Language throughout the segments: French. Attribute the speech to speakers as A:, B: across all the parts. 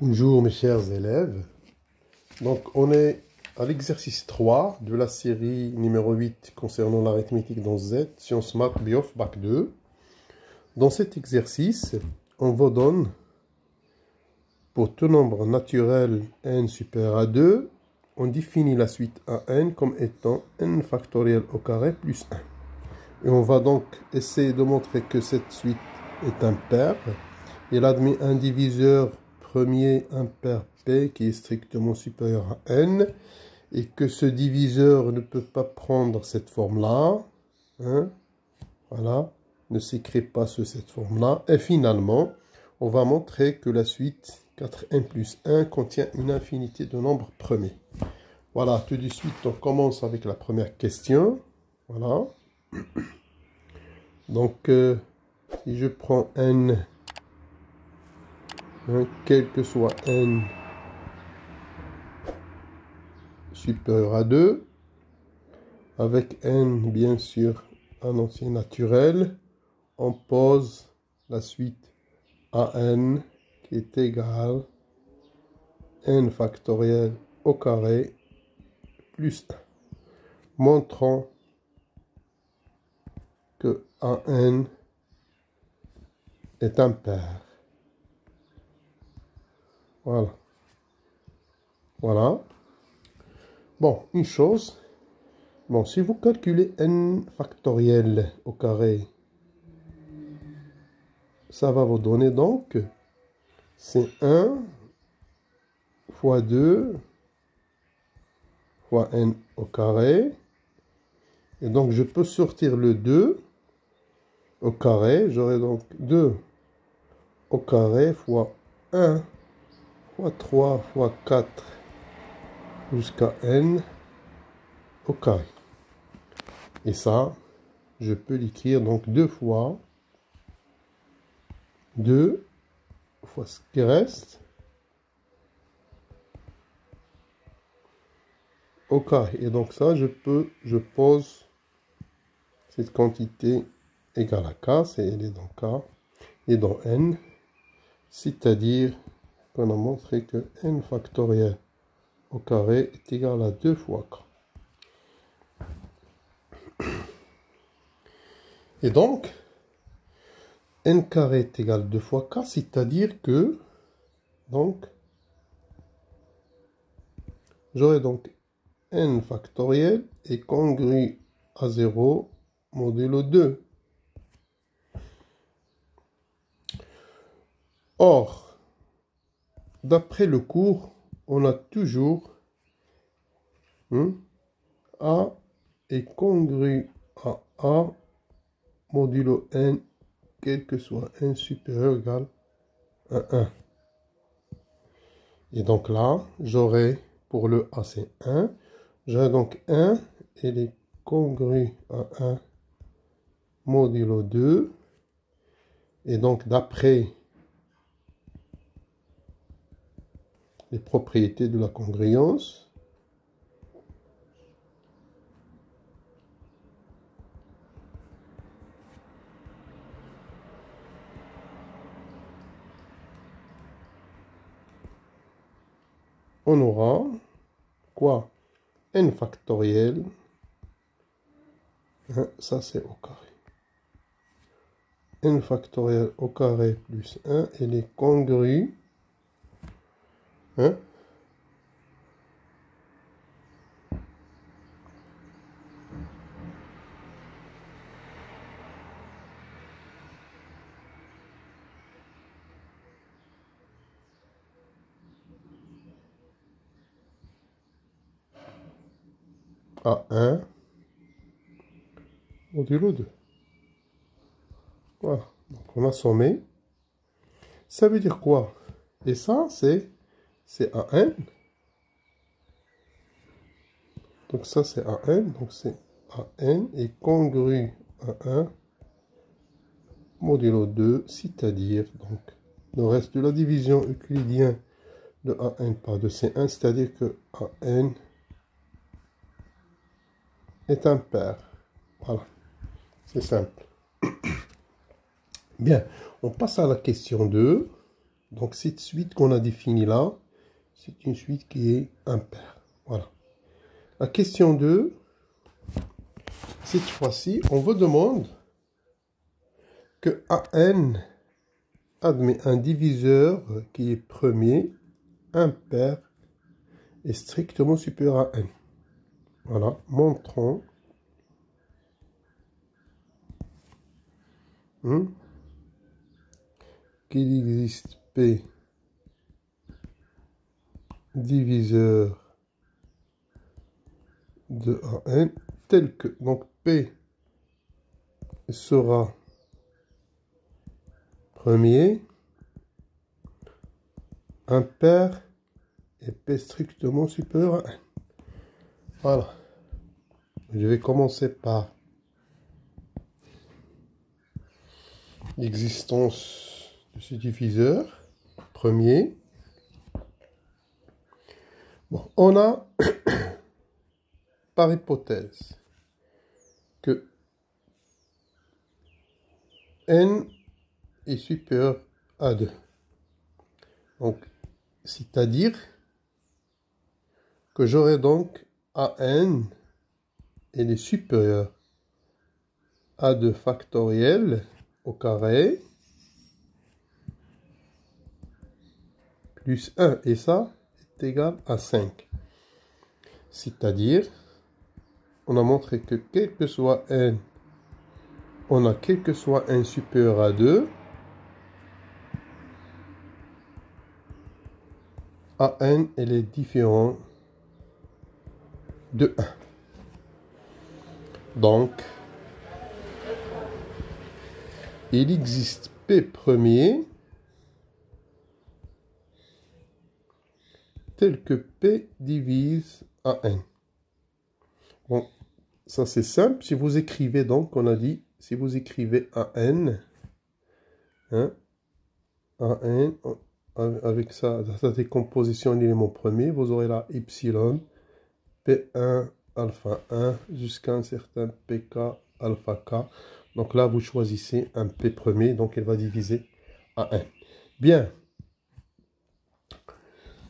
A: Bonjour mes chers élèves. Donc on est à l'exercice 3 de la série numéro 8 concernant l'arithmétique dans Z, Sciences Maths Biof Bac 2. Dans cet exercice, on vous donne pour tout nombre naturel n supérieur à 2, on définit la suite à n comme étant n factoriel au carré plus 1. Et on va donc essayer de montrer que cette suite est impaire. Il admet un diviseur premier impair p qui est strictement supérieur à n et que ce diviseur ne peut pas prendre cette forme-là. Voilà, ne s'écrit pas sous cette forme-là. Et finalement, on va montrer que la suite 4n plus 1 contient une infinité de nombres premiers. Voilà, tout de suite, on commence avec la première question. Voilà. Donc, si je prends n, quel que soit n supérieur à 2, avec n, bien sûr, un entier naturel, on pose la suite à n qui est égal à n factoriel au carré plus 1, montrant que an est impair. Voilà. Voilà. Bon, une chose. Bon, si vous calculez n factoriel au carré, ça va vous donner donc, c'est 1 fois 2 fois n au carré. Et donc, je peux sortir le 2 au carré. J'aurai donc 2 au carré fois 1 fois 3 fois 4 jusqu'à n au carré. Et ça, je peux l'écrire donc 2 fois 2 fois ce qui reste au carré. Et donc ça, je pose cette quantité égale à k, elle est dans k et dans n, c'est-à-dire qu'on a montré que n factoriel au carré est égal à 2 fois k. Et donc, n carré est égal à 2 fois k, c'est-à-dire que, donc, j'aurai donc n factoriel est congru à 0 modulo 2. Or, d'après le cours, on a toujours A est congru à A modulo n, quel que soit n supérieur ou égal à 1. Et donc là, j'aurai, pour le A c'est 1, j'aurai donc 1, elle est congru à 1 modulo 2. Et donc d'après les propriétés de la congruence, on aura quoi? N factoriel, ça c'est au carré. N factoriel au carré plus 1, elle est congrue à 1 modulo 2. Voilà, donc on a sommé. Ça veut dire quoi? Et ça, c'est AN. Donc ça, c'est AN. Donc c'est AN est congru à 1 modulo 2, c'est-à-dire donc le reste de la division euclidienne de AN par 2, c'est 1, c'est-à-dire que AN est impair. Voilà, c'est simple. Bien, on passe à la question 2. Donc cette suite qu'on a définie là, c'est une suite qui est impaire. Voilà. La question 2, cette fois-ci, on vous demande que AN admet un diviseur qui est premier, impair et strictement supérieur à n. Voilà, montrons qu'il existe P diviseur de AN tel que, donc P sera premier, impair et P strictement supérieur à n. Voilà. Je vais commencer par l'existence de ce diviseur premier. Bon, on a par hypothèse que n est supérieur à 2. Donc, c'est-à-dire que j'aurai donc AN, elle est supérieure à 2 factoriel au carré plus 1, et ça est égal à 5. C'est-à-dire, on a montré que quel que soit n, on a quel que soit n supérieur à 2, AN, elle est différente de 1. Donc, il existe P premier tel que P divise AN. Bon, ça c'est simple. Si vous écrivez donc, on a dit, si vous écrivez AN, hein, AN, avec sa décomposition d'éléments premiers, vous aurez là epsilon, P1, alpha 1, jusqu'à un certain PK, alpha K. Donc là, vous choisissez un P premier, donc elle va diviser AN. Bien.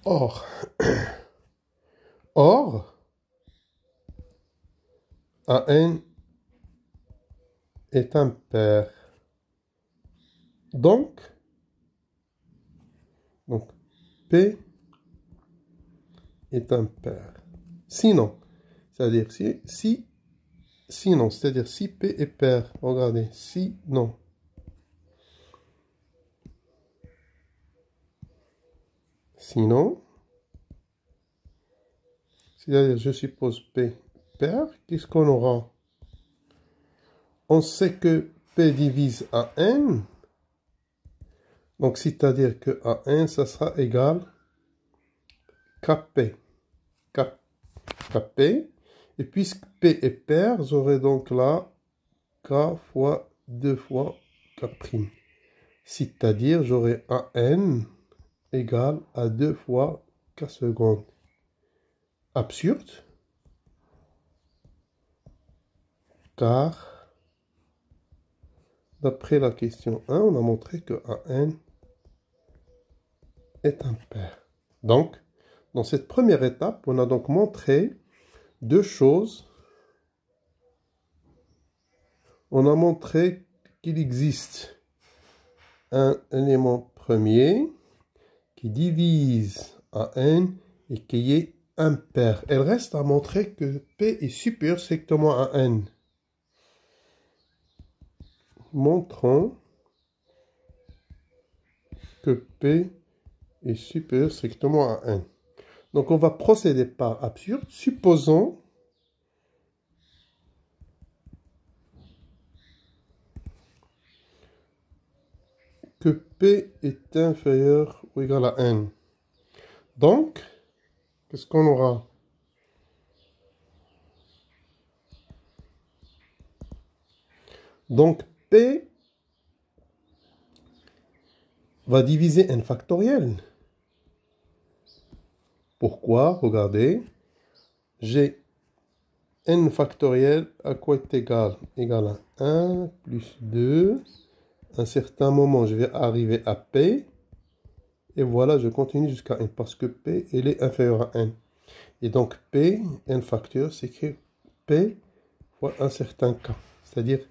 A: Or, AN est impair. Donc P est impair. Sinon, c'est-à-dire sinon, c'est-à-dire si P est pair, regardez, sinon. Sinon, c'est-à-dire je suppose P pair, qu'est-ce qu'on aura? On sait que P divise AN, donc c'est-à-dire que AN, ça sera égal KP. KP. Et puisque P est pair, j'aurai donc là K fois 2 fois K'. C'est-à-dire j'aurai AN égale à 2 fois K seconde. Absurde. Car, d'après la question 1, on a montré que AN est impair. Donc, dans cette première étape, on a donc montré deux choses. On a montré qu'il existe un élément premier qui divise AN et qui est impair. Elle reste à montrer que P est supérieur strictement à N. Montrons que P est supérieur strictement à N. Donc on va procéder par absurde. Supposons que P est inférieur ou égal à N. Donc, qu'est-ce qu'on aura? Donc P va diviser N factoriel. Pourquoi? Regardez, j'ai N factoriel à quoi est égal? Égal à 1 plus 2. À un certain moment, je vais arriver à P. Et voilà, je continue jusqu'à n parce que p, elle est inférieure à n. Et donc p, n facteur, c'est que p fois un certain k. C'est-à-dire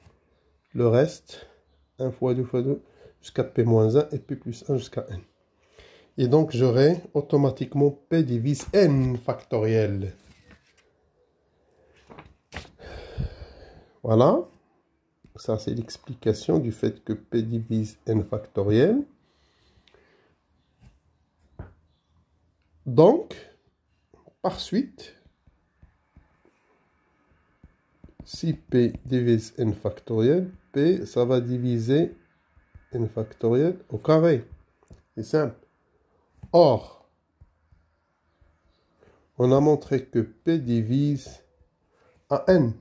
A: le reste, 1 fois 2 fois 2, jusqu'à p moins 1 et p plus 1 jusqu'à n. Et donc j'aurai automatiquement p divise n factoriel. Voilà. Ça, c'est l'explication du fait que p divise n factoriel. Donc, par suite, si p divise n factoriel, p, ça va diviser n factoriel au carré. C'est simple. Or, on a montré que p divise à n.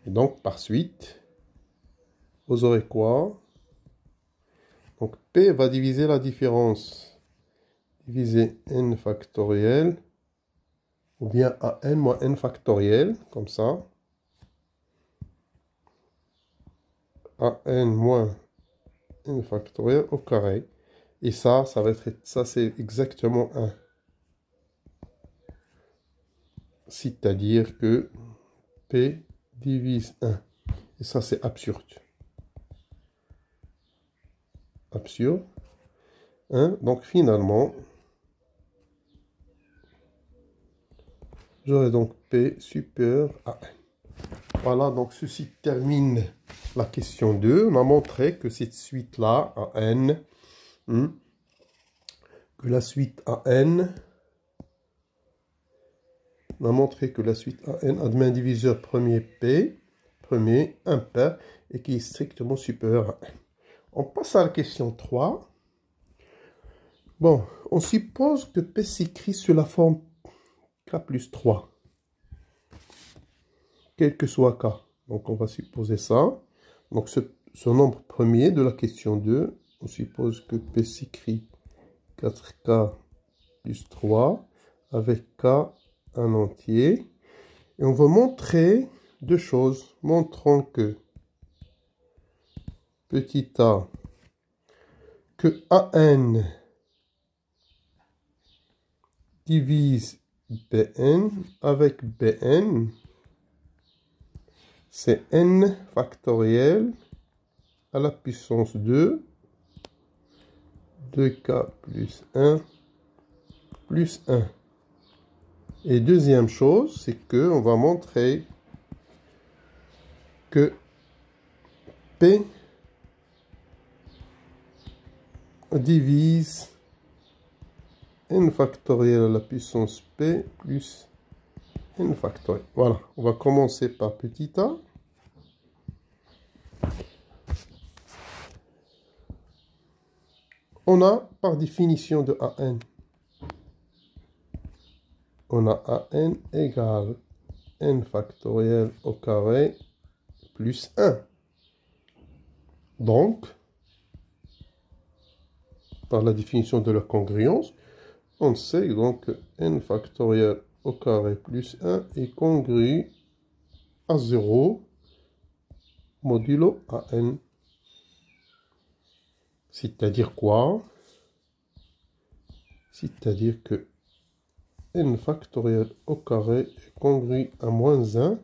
A: Et donc, par suite, vous aurez quoi? Donc, p va diviser la différence. Diviser n factoriel, ou bien à n moins n factoriel, comme ça. À n moins n factoriel au carré. Et ça va être, ça c'est exactement 1. C'est-à-dire que p divise 1. Et ça c'est absurde. Absurde. 1. Donc finalement, j'aurai donc p supérieur à n. Voilà, donc ceci termine la question 2. On a montré que cette suite-là, à n, que la suite à n, on a montré que la suite à n admet un diviseur premier p, premier impair, et qui est strictement supérieur à n. On passe à la question 3. Bon, on suppose que p s'écrit sous la forme k plus 3. Quel que soit k. Donc on va supposer ça. Donc ce nombre premier de la question 2, on suppose que p s'écrit 4k plus 3 avec k en entier. Et on va montrer deux choses. Montrons que petit a, que an divise bn avec bn, c'est n factoriel à la puissance 2, 2k plus 1 plus 1. Et deuxième chose, c'est que on va montrer que p divise n factoriel à la puissance p plus n factoriel. Voilà, on va commencer par petit a. On a par définition de an, on a an égale n factoriel au carré plus 1. Donc, par la définition de la congruence, on sait donc que n factoriel au carré plus 1 est congru à 0 modulo an. C'est-à-dire quoi? C'est-à-dire que n factoriel au carré est congru à moins 1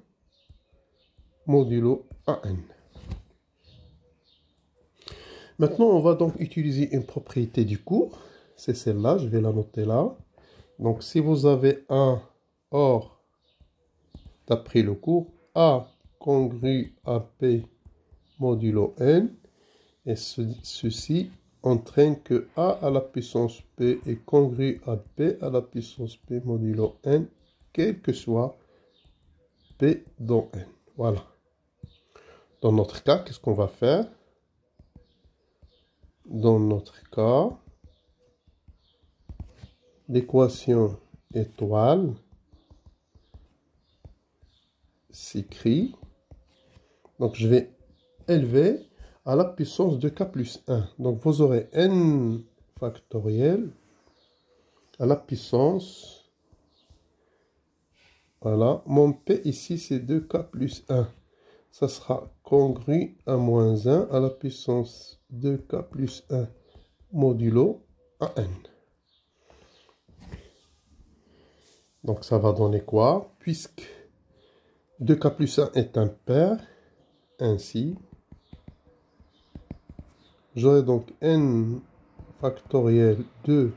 A: modulo an. Maintenant, on va donc utiliser une propriété du cours. C'est celle-là, je vais la noter là. Donc, si vous avez un or, d'après le cours, A congru à P modulo n, et ceci entraîne que A à la puissance P est congru à P à la puissance P modulo n, quel que soit P dans n. Voilà. Dans notre cas, qu'est-ce qu'on va faire? Dans notre cas, l'équation étoile s'écrit. Donc, je vais élever à la puissance de k plus 1. Donc, vous aurez n factoriel à la puissance. Voilà. Mon p ici, c'est 2k plus 1. Ça sera congru à moins 1 à la puissance 2k plus 1 modulo AN. Donc ça va donner quoi? Puisque 2k plus 1 est impair, ainsi, j'aurai donc n factoriel 2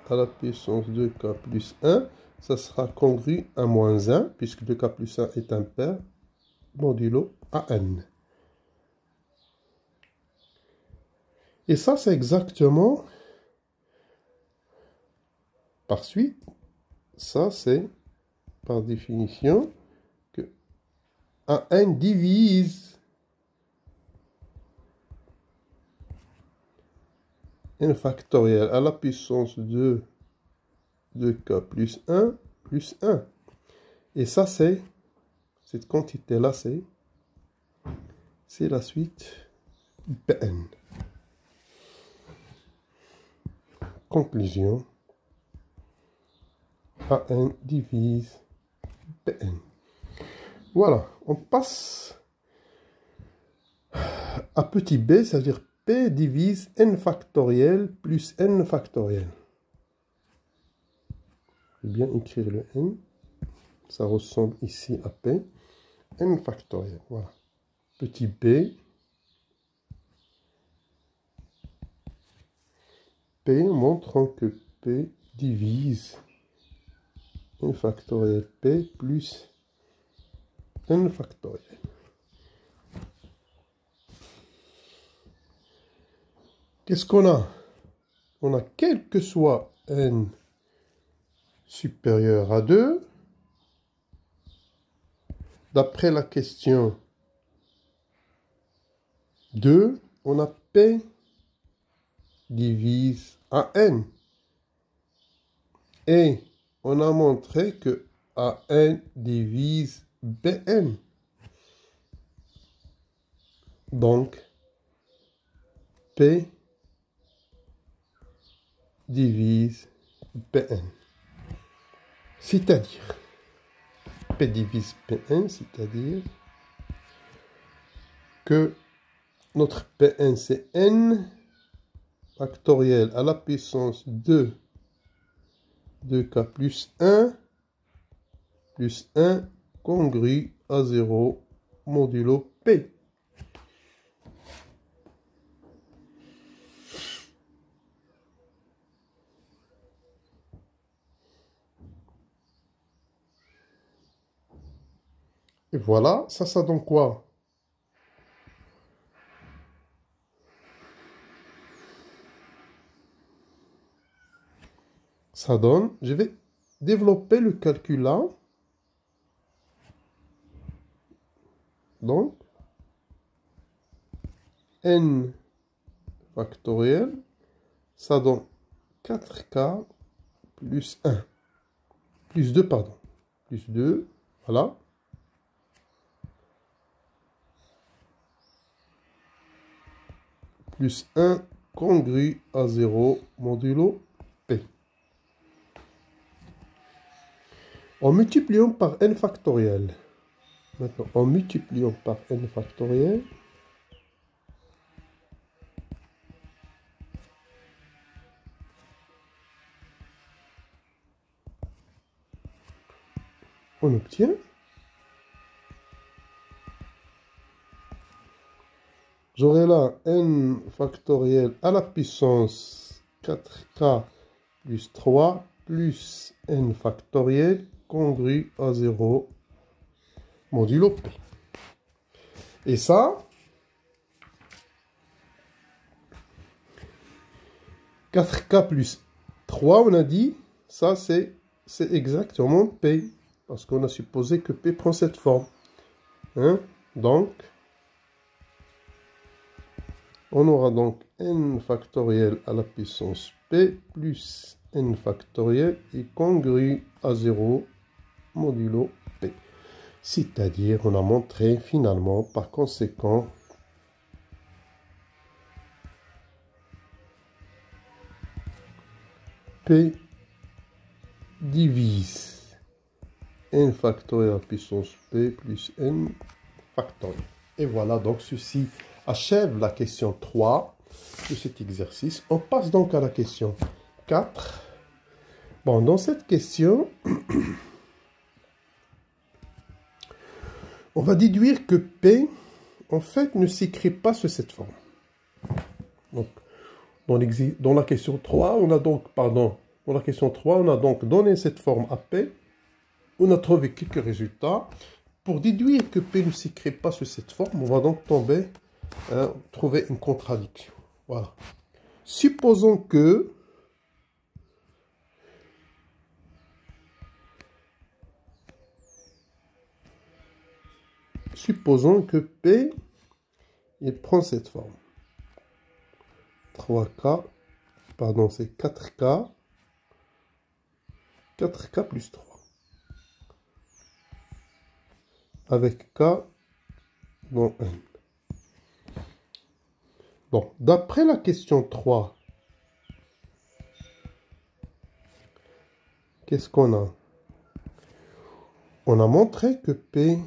A: à la puissance 2k plus 1, ça sera congru à moins 1, puisque 2k plus 1 est impair, modulo AN. Et ça, c'est exactement, par suite, ça c'est, par définition, que AN divise n factoriel à la puissance de 2k plus 1 plus 1. Et ça, c'est, cette quantité-là, c'est la suite Bn. Conclusion. AN divise Bn. Voilà, on passe à petit b, c'est-à-dire P divise n factoriel plus n factoriel. Je vais bien écrire le n. Ça ressemble ici à P. N factoriel, voilà. Petit b. P montrant que P divise n factoriel P plus n factoriel. Qu'est-ce qu'on a? On a quel que soit n supérieur à 2, d'après la question 2, on a P divise AN. Et on a montré que AN divise BN. Donc, P divise Bn. C'est-à-dire, P divise Bn, c'est-à-dire que notre Pn c'est n factoriel à la puissance de 2k plus 1 congru à 0 modulo P. Et voilà, ça donne quoi? Ça donne, je vais développer le calcul là. Donc, n factoriel, ça donne 4k plus 1. Plus 2, pardon. Plus 2, voilà. Plus 1 congru à 0 modulo P. En multipliant par n factoriel. Maintenant, en multipliant par n factoriel, on obtient j'aurai là n factoriel à la puissance 4k plus 3 plus n factoriel congru à 0 modulo P. Et ça, 4k plus 3, on a dit, ça c'est exactement P. Parce qu'on a supposé que P prend cette forme. Hein? Donc, on aura donc n factoriel à la puissance P plus n factoriel est congru à 0 modulo P. C'est-à-dire, on a montré finalement, par conséquent, P divise n factoriel à la puissance P plus n factoriel. Et voilà, donc ceci achève la question 3. de cet exercice. On passe donc à la question 4. Bon, dans cette question, on va déduire que P, en fait, ne s'écrit pas sous cette forme. Donc, dans la question 3, on a donc, dans la question 3, on a donc donné cette forme à P. On a trouvé quelques résultats. Pour déduire que P ne s'écrit pas sous cette forme, on va donc trouver une contradiction. Voilà. Supposons que P, il prend cette forme. 3K, pardon, c'est 4K plus 3. Avec K dans N. Bon, d'après la question 3, qu'est-ce qu'on a? On a montré que P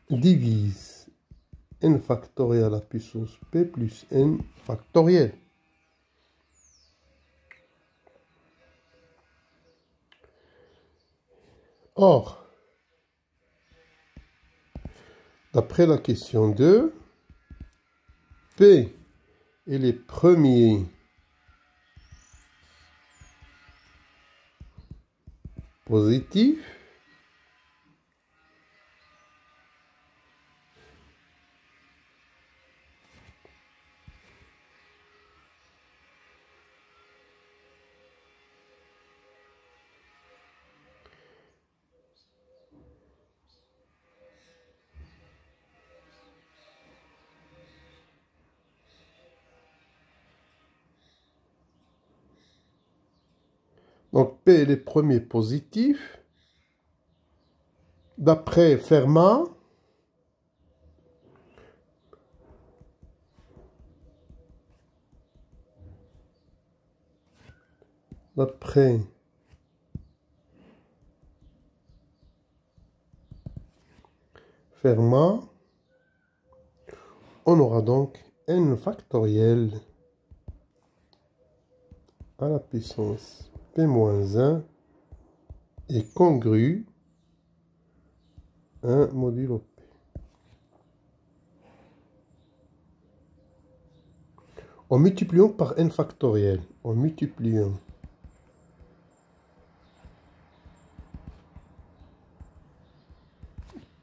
A: divise n factoriel à la puissance P plus n factoriel. Or, d'après la question 2, P est les premiers positifs donc P est les premiers positifs. D'après Fermat, on aura donc n factoriel à la puissance P-1 est congru 1 modulo P. En multipliant par n factoriel, en multipliant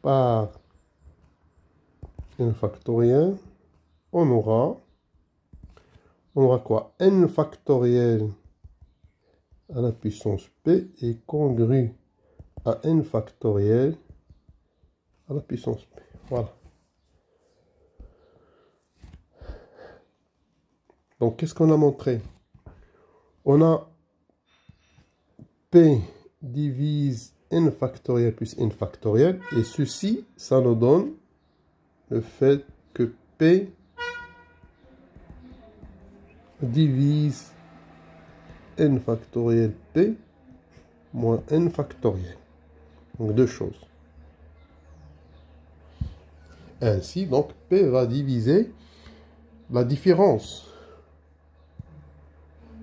A: par n factoriel, on aura quoi? N factoriel à la puissance P est congru à n factoriel à la puissance P. Voilà. Donc, qu'est-ce qu'on a montré? On a P divise n factoriel plus n factoriel. Et ceci, ça nous donne le fait que P divise n factoriel P moins n factoriel. Donc, deux choses. Ainsi, donc, P va diviser la différence.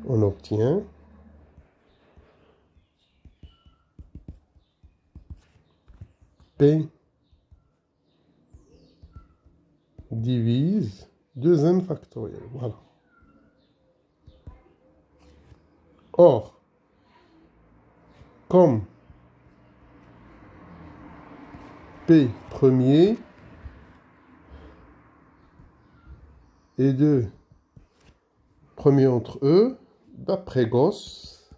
A: On obtient P divise 2n factoriel. Voilà. Or, comme P premier et 2 premiers entre eux, d'après Gauss,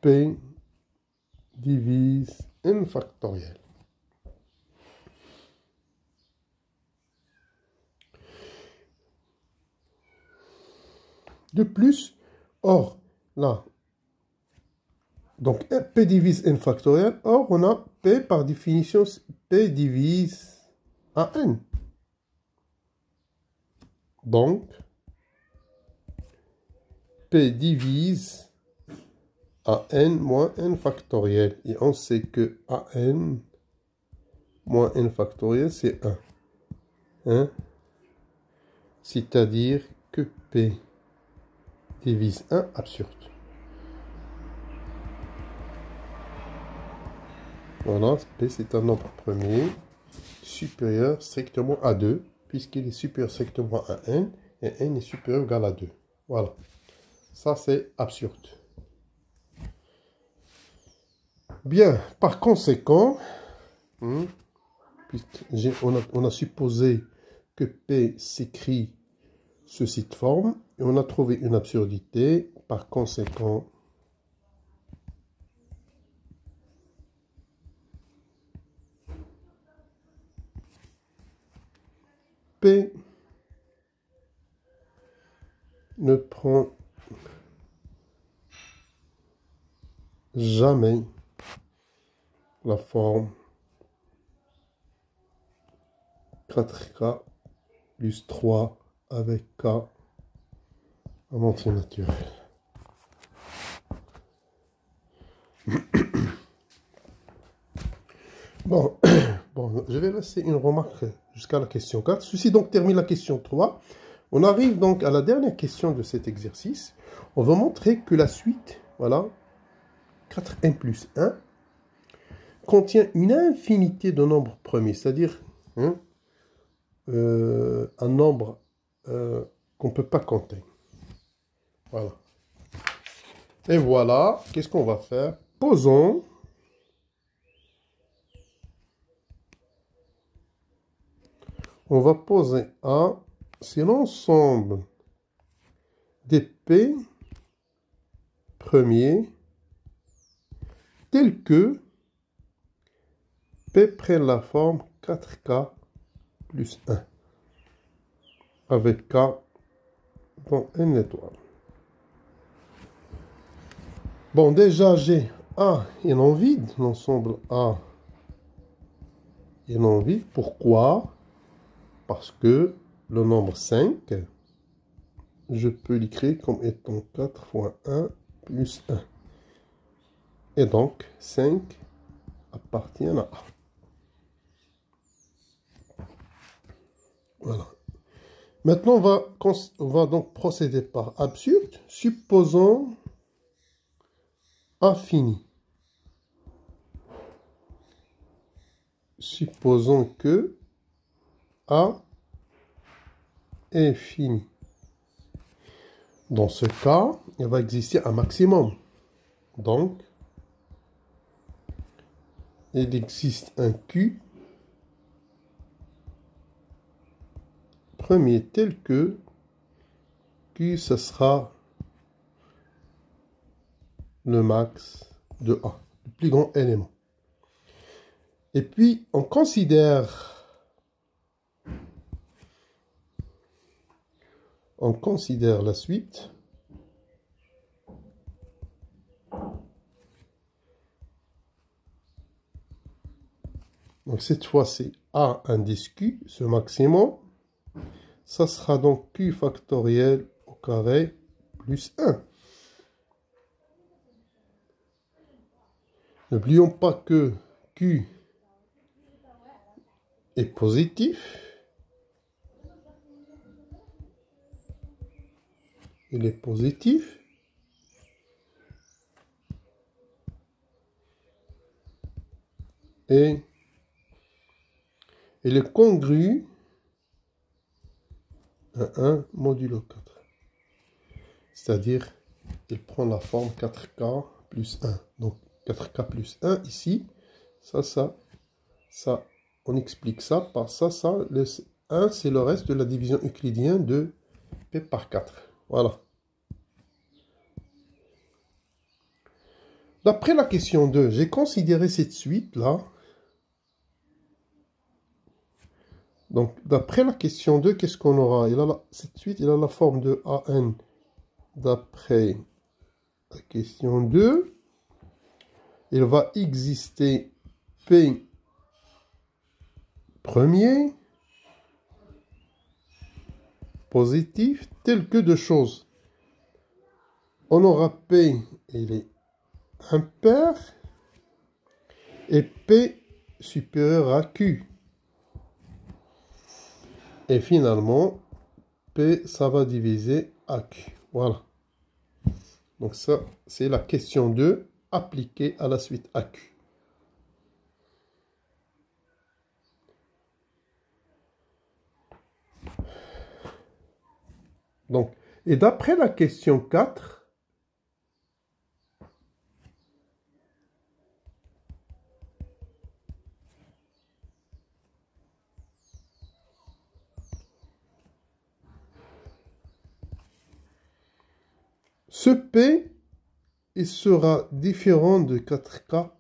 A: P divise n factoriel. De plus, or, là, donc P divise n factoriel, or on a P par définition, P divise à n. Donc, P divise an moins n factoriel. Et on sait que an moins n factoriel, c'est 1. Hein? C'est-à-dire que P divise 1, absurde. Voilà, P c'est un nombre premier supérieur strictement à 2, puisqu'il est supérieur strictement à n, et n est supérieur ou égal à 2. Voilà. Ça, c'est absurde. Bien, par conséquent, on a supposé que P s'écrit sous cette forme, et on a trouvé une absurdité. Par conséquent, P ne prend jamais la forme 4K plus 3 avec K en entier naturel. Bon, je vais laisser une remarque jusqu'à la question 4. Ceci donc termine la question 3. On arrive donc à la dernière question de cet exercice. On va montrer que la suite, voilà, 4n plus 1, contient une infinité de nombres premiers, c'est-à-dire un nombre qu'on ne peut pas compter. Voilà. Et voilà, qu'est-ce qu'on va faire? Posons on va poser A, c'est l'ensemble des P premiers tels que P prenne la forme 4K plus 1 avec K dans n étoile. Bon, déjà j'ai A et non vide, l'ensemble A et non vide. Pourquoi? Parce que le nombre 5, je peux l'écrire comme étant 4 fois 1 plus 1. Et donc, 5 appartient à A. Voilà. Maintenant, on va donc procéder par absurde. Supposons A fini. Supposons que A est fini. Dans ce cas, il va exister un maximum. Donc, il existe un Q premier tel que Q, ce sera le max de A, le plus grand élément. Et puis, on considère la suite. Donc, cette fois, c'est A indice Q, ce maximum. Ça sera donc Q factoriel au carré plus 1. N'oublions pas que Q est positif. Il est positif. Et il est congru à 1 modulo 4. C'est-à-dire, il prend la forme 4K plus 1. Donc, 4K plus 1 ici. Ça. On explique ça par ça. Le 1, c'est le reste de la division euclidienne de P par 4. Voilà. D'après la question 2, j'ai considéré cette suite-là. Donc, d'après la question 2, qu'est-ce qu'on aura? Cette suite, il a la forme de AN. D'après la question 2, il va exister P premier positif tel que deux choses. On aura P, il est impair et P supérieur à Q. Et finalement, P, ça va diviser à Q. Voilà. Donc ça, c'est la question 2 appliquée à la suite à Q. Donc, et d'après la question 4, ce P, il sera différent de 4K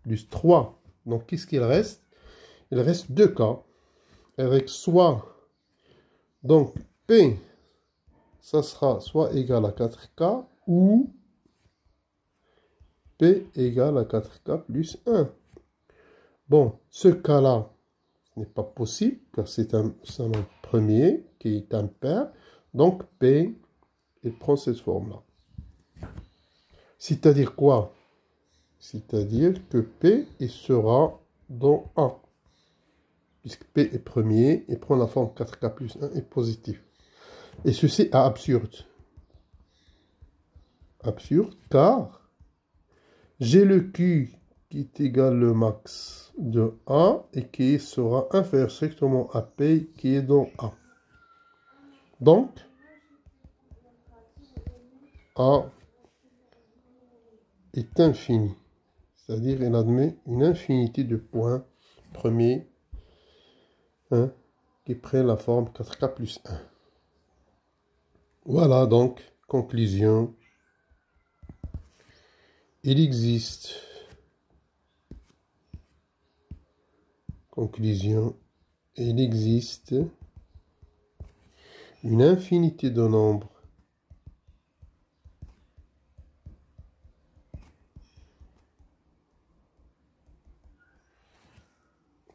A: plus 3. Donc, qu'est-ce qu'il reste? Il reste 2K avec soit, donc P, ça sera soit égal à 4K ou P égale à 4K plus 1. Bon, ce cas-là, ce n'est pas possible car c'est un nombre premier qui est impair. Donc P, il prend cette forme-là. C'est-à-dire quoi? C'est-à-dire que P, il sera dans A. Puisque P est premier, il prend la forme 4K plus 1 et positif. Et ceci est absurde. Absurde car j'ai le Q qui est égal au max de A et qui sera inférieur strictement à P qui est dans A. Donc, A est infini. C'est-à-dire il admet une infinité de points premiers qui prennent la forme 4K plus 1. Voilà donc, conclusion. Il existe, conclusion, il existe une infinité de nombres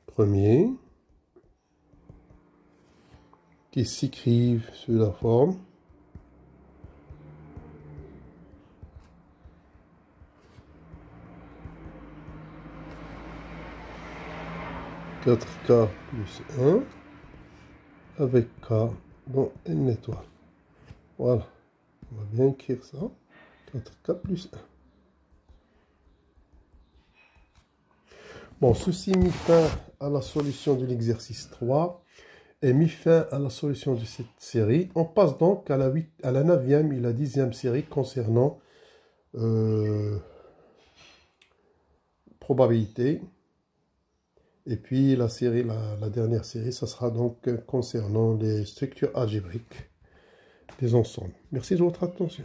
A: premiers qui s'écrivent sous la forme 4K plus 1 avec K dans une étoile. Voilà, on va bien écrire ça. 4K plus 1. Bon, ceci mit fin à la solution de l'exercice 3 et mis fin à la solution de cette série. On passe donc à la 9e et la 10e série concernant probabilité. Et puis la série, la dernière série, ça sera donc concernant les structures algébriques des ensembles. Merci de votre attention.